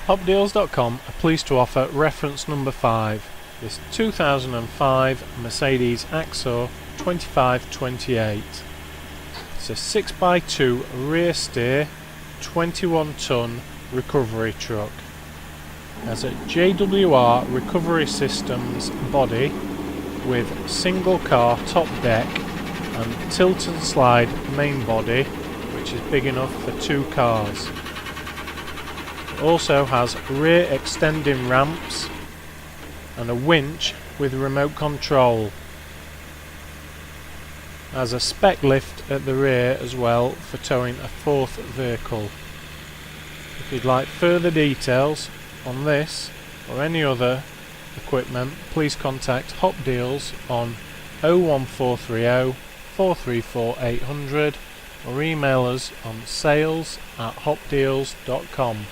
Hopdeals.com are pleased to offer reference number 5, this 2005 Mercedes Axor 2528. It's a 6x2 rear steer, 21 ton recovery truck. It has a JWR recovery systems body with single car top deck and tilt and slide main body, which is big enough for 2 cars. It also has rear extending ramps and a winch with remote control. It has a spec lift at the rear as well for towing a 4th vehicle. If you'd like further details on this or any other equipment, please contact Hopdeals on 01430 434 800 or email us on sales@hopdeals.com.